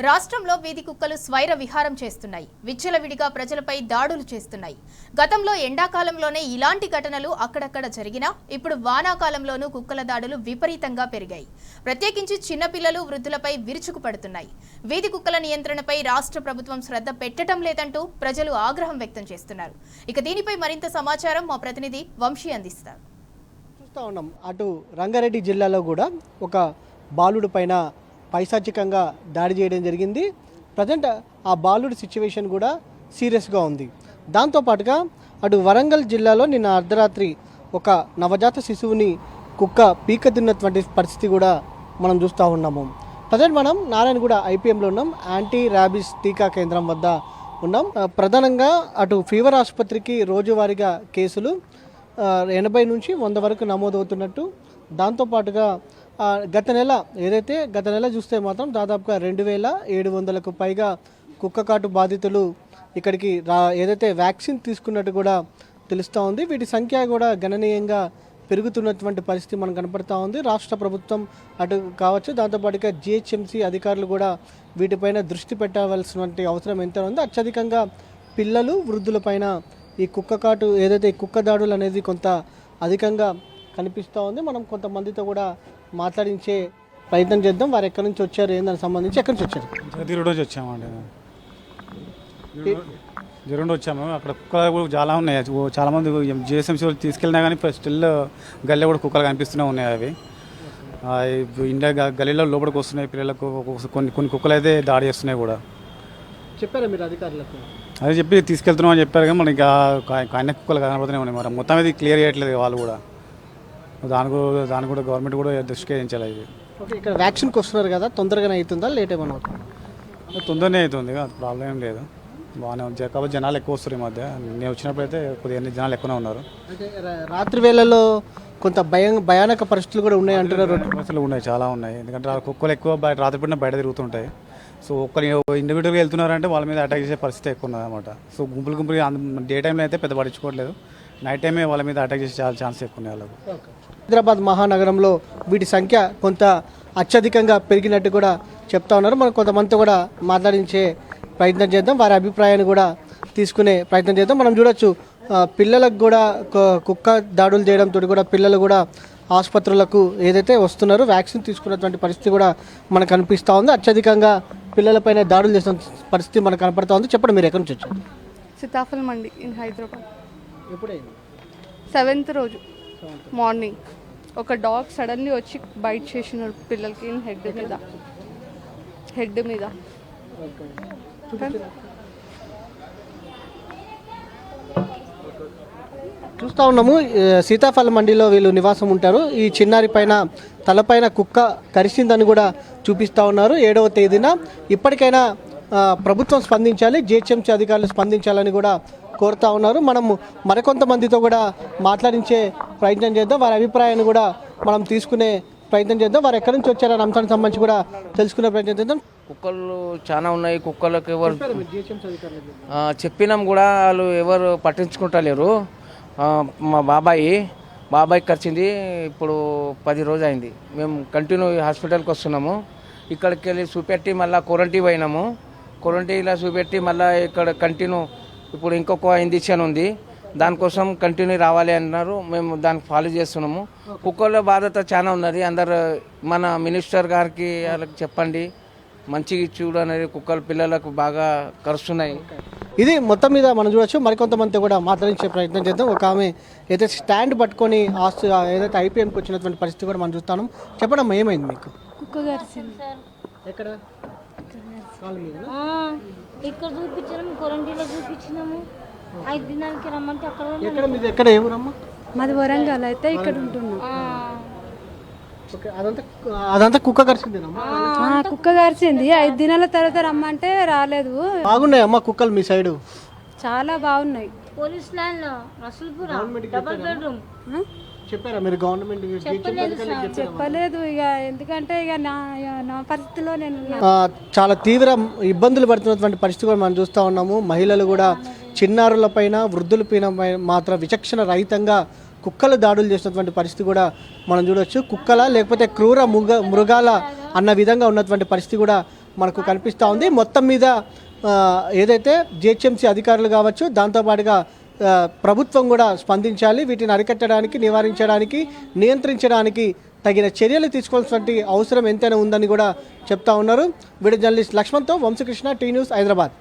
రాష్ట్రంలో వీధి కుక్కలు స్వైర విహారం చేస్తున్నాయి. విచ్చలవిడిగా ప్రజలపై దాడులు చేస్తున్నాయి. గతంలో ఎండాకాలంలోనే ఇలాంటి ఘటనలు అక్కడక్కడ జరిగినా ఇప్పుడు వానాకాలంలోనూ కుక్కల దాడులు విపరీతంగా పెరిగాయి. ప్రత్యేకించి చిన్నపిల్లలు, వృద్ధులపై విరుచుకుపడుతున్నాయి. వీధి కుక్కల నియంత్రణపై రాష్ట్ర ప్రభుత్వం శ్రద్ధ పెట్టడం లేదంటూ ప్రజలు ఆగ్రహం వ్యక్తం చేస్తున్నారు. ఇక దీనిపై మరింత సమాచారం మా ప్రతినిధి వంశీ అందిస్తారు. చూస్తూ ఉన్నాం, అటు రంగారెడ్డి జిల్లాలో కూడా ఒక బాలుడు పైన పైశాచికంగా దాడి చేయడం జరిగింది. ప్రజెంట్ ఆ బాలుడి సిచ్యువేషన్ కూడా సీరియస్గా ఉంది. దాంతోపాటుగా అటు వరంగల్ జిల్లాలో నిన్న అర్ధరాత్రి ఒక నవజాత శిశువుని కుక్క పీక తిన్నటువంటి పరిస్థితి కూడా మనం చూస్తూ ఉన్నాము. ప్రజెంట్ మనం నారాయణగూడ ఐపీఎంలో ఉన్నాం, యాంటీ ర్యాబిస్ టీకా కేంద్రం వద్ద ఉన్నాం. ప్రధానంగా అటు ఫీవర్ ఆసుపత్రికి రోజువారీగా కేసులు 80 నుంచి 100 వరకు నమోదవుతున్నట్టు, దాంతోపాటుగా గత నెల చూస్తే మాత్రం దాదాపుగా 2700కు పైగా కుక్క కాటు బాధితులు ఇక్కడికి ఏదైతే వ్యాక్సిన్ తీసుకున్నట్టు కూడా తెలుస్తూ ఉంది. వీటి సంఖ్య కూడా గణనీయంగా పెరుగుతున్నటువంటి పరిస్థితి మనకు కనపడతా ఉంది. రాష్ట్ర ప్రభుత్వం అటు కావచ్చు, దాంతోపాటుగా జిహెచ్ఎంసీ అధికారులు కూడా వీటిపైన దృష్టి పెట్టవలసినటువంటి అవసరం ఎంత ఉంది. అత్యధికంగా పిల్లలు, వృద్ధులపైన ఈ కుక్క కాటు ఏదైతే కుక్క దాడులు అనేది కొంత అధికంగా కనిపిస్తూ ఉంది. మనం కొంతమందితో కూడా మాట్లాడించే ప్రయత్నం చేద్దాం. వారు ఎక్కడి నుంచి వచ్చారు, ఏందానికి సంబంధించి ఎక్కడి నుంచి వచ్చారు? జగదీరుడు వచ్చామండి. జరుగుండి వచ్చాము. అక్కడ కుక్కలు కూడా చాలా ఉన్నాయి. చాలామంది జిఎస్ఎంసీ వాళ్ళు తీసుకెళ్ళినా కానీ స్టిల్ గల్లీ కూడా కుక్కలు కనిపిస్తూనే ఉన్నాయి. అవి ఇండియా గల్లీలో లోపలికి వస్తున్నాయి. పిల్లలకు కొన్ని కుక్కలు అయితే దాడి చేస్తున్నాయి కూడా. చెప్పారా మీరు అధికారులకు? అదే చెప్పి తీసుకెళ్తున్నాం అని చెప్పారు, కానీ మనకి అన్ని కుక్కలు కనబడుతూనే ఉన్నాయి. మరి మొత్తం ఇది క్లియర్ చేయట్లేదు వాళ్ళు కూడా. దాని కూడా గవర్నమెంట్ కూడా దృష్టి చేయించాలి. ఇది ఓకే, ఇక్కడ వ్యాక్సిన్కి వస్తున్నారు కదా, తొందరగానే అవుతుందా, లేట్ ఏమన్నా అవుతుందా? తొందరనే అవుతుంది, అది ప్రాబ్లం ఏం లేదు, బాగానే ఉంది. కాబట్టి జనాలు ఎక్కువ వస్తారు ఈ మధ్య. నేను వచ్చినప్పుడు అయితే కొద్దిగా జనాలు ఎక్కువనే ఉన్నారు. అంటే రాత్రి వేళల్లో కొంత భయానక పరిస్థితులు కూడా ఉన్నాయి అంటున్నారు. పరిస్థితులు ఉన్నాయి, చాలా ఉన్నాయి. ఎందుకంటే కుక్కలు ఎక్కువ రాత్రిపూట బయట తిరుగుతుంటాయి. సో ఒక్కరు ఇండివిజువల్గా వెళ్తున్నారంటే వాళ్ళ మీద అటాక్ చేసే పరిస్థితి ఎక్కువ ఉన్నది అనమాట. సో గుంపులుగా డే టైంలో అయితే పెద్ద పట్టించుకోవట్లేదు, నైట్ టైమే వాళ్ళ మీద అటాక్ చేసే చాలా ఛాన్స్ ఎక్కువ ఉన్నాయి వాళ్ళకు. హైదరాబాద్ మహానగరంలో వీటి సంఖ్య కొంత అత్యధికంగా పెరిగినట్టు కూడా చెప్తా ఉన్నారు. మనం కొంతమందితో కూడా మాట్లాడించే ప్రయత్నం చేద్దాం, వారి అభిప్రాయాన్ని కూడా తీసుకునే ప్రయత్నం చేద్దాం. మనం చూడొచ్చు, పిల్లలకు కూడా కుక్క దాడులు చేయడంతో కూడా పిల్లలు కూడా ఆసుపత్రులకు ఏదైతే వస్తున్నారో వ్యాక్సిన్ తీసుకున్నటువంటి పరిస్థితి కూడా మనకు కనిపిస్తూ ఉంది. అత్యధికంగా పిల్లలపైన దాడులు చేసిన పరిస్థితి మనకు కనపడతా ఉంది. చెప్పండి, మీరు ఎక్కడి నుంచి వచ్చారు? సీతాఫల్ మండి ఇన్ హైదరాబాద్. ఎప్పుడైంది? 7th రోజు మార్నింగ్ ఒక డాగ్ సడన్లీ వచ్చి బైట్ చేసినాడు పిల్లలకి హెడ్ మీద. చూస్తూ ఉన్నాము, సీతాఫల మండిలో వీళ్ళు నివాసం ఉంటారు. ఈ చిన్నారి పైన తలపైన కుక్క కరిచిందని కూడా చూపిస్తూ ఉన్నారు. 7వ తేదీన ఇప్పటికైనా ప్రభుత్వం స్పందించాలి, జిహెచ్ఎంసీ అధికారులు స్పందించాలని కూడా కోరుతా ఉన్నారు. మనము మరికొంతమందితో కూడా మాట్లాడించే ప్రయత్నం చేద్దాం, వారి అభిప్రాయాన్ని కూడా మనం తీసుకునే ప్రయత్నం చేద్దాం. వారు ఎక్కడి నుంచి వచ్చారని అంశానికి సంబంధించి కూడా తెలుసుకునే ప్రయత్నం చేద్దాం. కుక్కలు చాలా ఉన్నాయి. కుక్కలకు ఎవరు చెప్పినాం కూడా వాళ్ళు ఎవరు పట్టించుకుంటలేరు. మా బాబాయ్ ఖర్చింది ఇప్పుడు 10 రోజులు అయింది. మేము కంటిన్యూ హాస్పిటల్కి వస్తున్నాము. ఇక్కడికి వెళ్ళి చూపెట్టి మళ్ళీ క్వారంటైన్ పోయినాము. క్వారంటైన్లో చూపెట్టి మళ్ళీ ఇక్కడ కంటిన్యూ ఇప్పుడు ఇంకొక ఇంజెక్షన్ ఉంది, దానికోసం కంటిన్యూ రావాలి అన్నారు. మేము దానికి ఫాలో చేస్తున్నాము. కుక్కల బాధ్యత చాలా ఉన్నది. అందరు మన మినిస్టర్ గారికి వాళ్ళకి చెప్పండి, మంచిగా చూడనేది. కుక్కల పిల్లలకు బాగా కరుస్తున్నాయి. ఇది మొత్తం మీద మనం చూడొచ్చు. మరికొంతమంది కూడా మాట్లాడించే ప్రయత్నం చేద్దాం. ఒక ఆమె ఏదైతే స్టాండ్ పట్టుకొని ఏదైతే ఐపీఎంకి వచ్చినటువంటి పరిస్థితి కూడా మనం చూస్తాము. చెప్పడం ఏమైంది మీకు? కుక్క కరిచింది. ఎక్కడ? ఇక్కడ చూపించాము, క్వారంటైన్లో చూపించినాము. 5 దినాలకి రమ్మంటే ఎక్కడ ఏ ఊరమ్మా? మాది వరంగల్, అయితే ఇక్కడ ఉంటున్నాం. అదంతా కుక్క కరిచిందేనమ్మా? కుక్క కరిచింది. 5 దినాల తర్వాత రమ్మంటే రాలేదు. బాగున్నాయి అమ్మా కుక్కలు మీ సైడు? చాలా బాగున్నాయి. పోలీస్ లైన్ లో రసూల్పురం డబుల్ బెడ్రూమ్ చెప్పారా మీరు? గవర్నమెంట్ చెప్పలేదు. ఇక ఎందుకంటే ఇక నా పరిస్థితిలో నేను చాలా తీవ్ర ఇబ్బందులు పడుతున్నటువంటి పరిస్థితి కూడా మనం చూస్తూ ఉన్నాము. మహిళలు కూడా చిన్నారులపైన, వృద్ధులపైన మాత్రం విచక్షణ రహితంగా కుక్కలు దాడులు చేసినటువంటి పరిస్థితి కూడా మనం చూడవచ్చు. కుక్కల లేకపోతే క్రూర మృగాల అన్న విధంగా ఉన్నటువంటి పరిస్థితి కూడా మనకు కనిపిస్తూ ఉంది. మొత్తం మీద ఏదైతే జిహెచ్ఎంసీ అధికారులు కావచ్చు, దాంతోపాటుగా ప్రభుత్వం కూడా స్పందించాలి. వీటిని అరికట్టడానికి, నివారించడానికి, నియంత్రించడానికి తగిన చర్యలు తీసుకోవాల్సిన అవసరం ఎంతైనా ఉందని కూడా చెప్తా ఉన్నారు. వీడియో జర్నలిస్ట్ లక్ష్మణ్తో వంశకృష్ణ, టీ న్యూస్, హైదరాబాద్.